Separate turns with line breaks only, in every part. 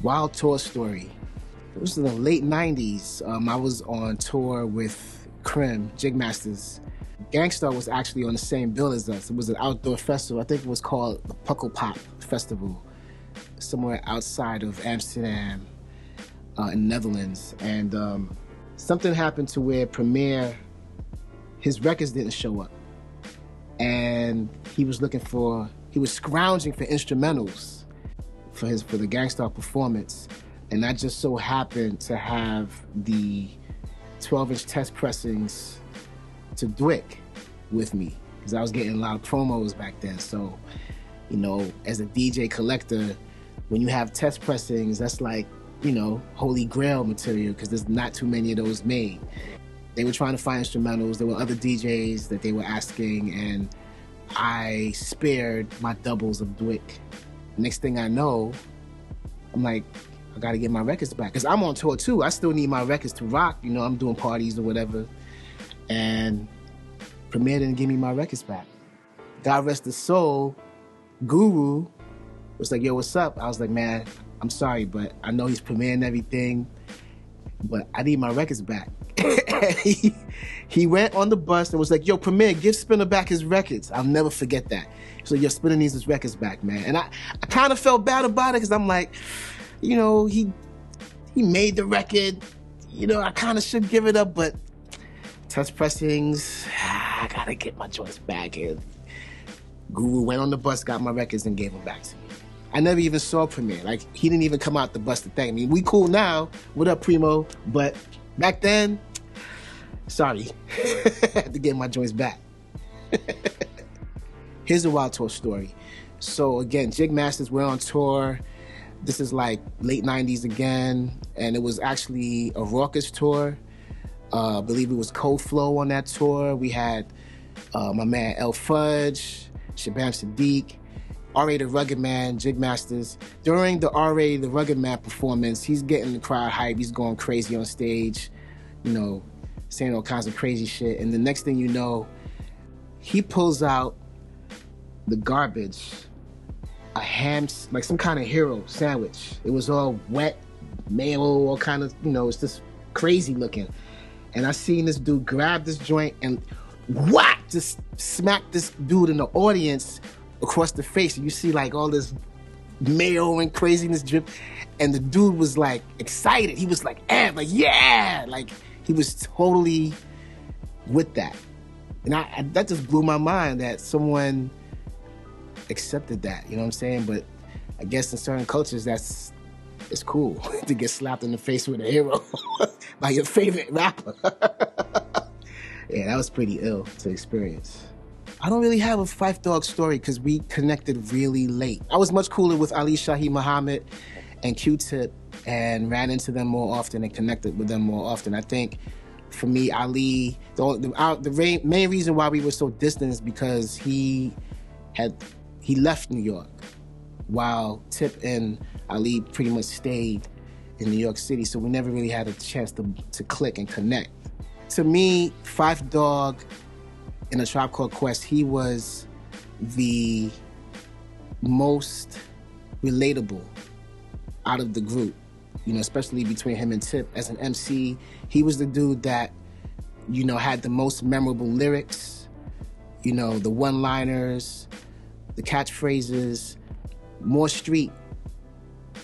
Wild tour story. It was in the late 90s. I was on tour with Crim, Jig Masters. Gangstar was actually on the same bill as us. It was an outdoor festival. I think it was called the Puckle Pop Festival, somewhere outside of Amsterdam in the Netherlands. And something happened to where Premier, his records didn't show up. And he was scrounging for instrumentals for the Gangstar performance. And I just so happened to have the 12-inch test pressings to Dwick with me, because I was getting a lot of promos back then. So, you know, as a DJ collector, when you have test pressings, that's like, you know, holy grail material, because there's not too many of those made. They were trying to find instrumentals. There were other DJs that they were asking, and I spared my doubles of Dwick. Next thing I know, I'm like, I gotta get my records back, because I'm on tour too. I still need my records to rock. You know, I'm doing parties or whatever. And Premier didn't give me my records back. God rest his soul, Guru was like, yo, what's up? I was like, man, I'm sorry, but I know he's premiering everything, but I need my records back. he went on the bus and was like, yo, Premier, give Spinna back his records. I'll never forget that. So yo, Spinna needs his records back, man. And I kind of felt bad about it, because I'm like, you know, he made the record. You know, I kind of should give it up, but test pressings, I gotta get my joints back. And Guru went on the bus, got my records, and gave them back to me. I never even saw Premier. Like, he didn't even come out the bus to thank me. We cool now. What up, Primo? But back then, sorry. I had to get my joints back. Here's a wild tour story. So again, Jig Masters, we're on tour. This is like late 90s again, and it was actually a raucous tour. I believe it was Cold Flow on that tour. We had my man El Fudge, Shabam Sadiq, R.A. the Rugged Man, Jig Masters. During the R.A. the Rugged Man performance, he's getting the crowd hype. He's going crazy on stage, you know, saying all kinds of crazy shit. And the next thing you know, he pulls out the garbage, a ham, like some kind of hero sandwich. It was all wet, mayo, all kind of, you know, it's just crazy looking. And I seen this dude grab this joint and whack, just smack this dude in the audience across the face. And you see like all this mayo and craziness drip. And the dude was like excited. He was like, like, yeah! Like, he was totally with that. And that just blew my mind that someone accepted that, you know what I'm saying? But I guess in certain cultures, it's cool to get slapped in the face with a hero by your favorite rapper. Yeah, that was pretty ill to experience. I don't really have a Phife Dawg story, because we connected really late. I was much cooler with Ali Shahi Muhammad and Q-Tip, and ran into them more often and connected with them more often. I think for me, Ali, the main reason why we were so distant is because he left New York, while Tip and Ali pretty much stayed in New York City, so we never really had a chance to click and connect. To me, Phife Dawg in A Tribe Called Quest, he was the most relatable out of the group, you know, especially between him and Tip. As an MC, he was the dude that, you know, had the most memorable lyrics, you know, the one-liners, the catchphrases, more street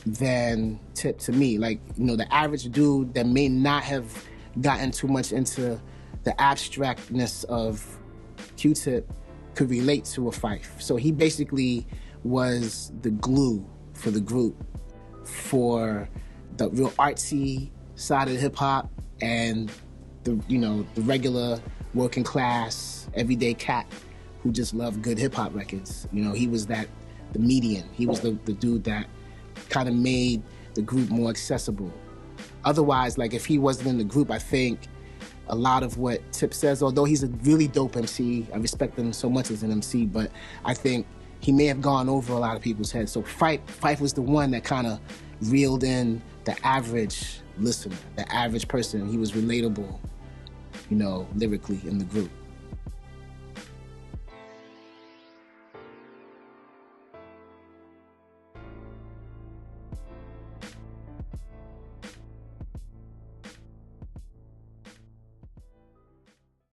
than Tip to me. Like, you know, the average dude that may not have gotten too much into the abstractness of Q-Tip could relate to a Phife. So he basically was the glue for the group, for the real artsy side of hip hop and the, you know, the regular working class, everyday cat who just loved good hip hop records. You know, he was the median. He was the dude that kind of made the group more accessible. Otherwise, like, if he wasn't in the group, I think a lot of what Tip says, although he's a really dope MC, I respect him so much as an MC, but I think he may have gone over a lot of people's heads. So Phife was the one that kind of reeled in the average listener, the average person. He was relatable, you know, lyrically in the group.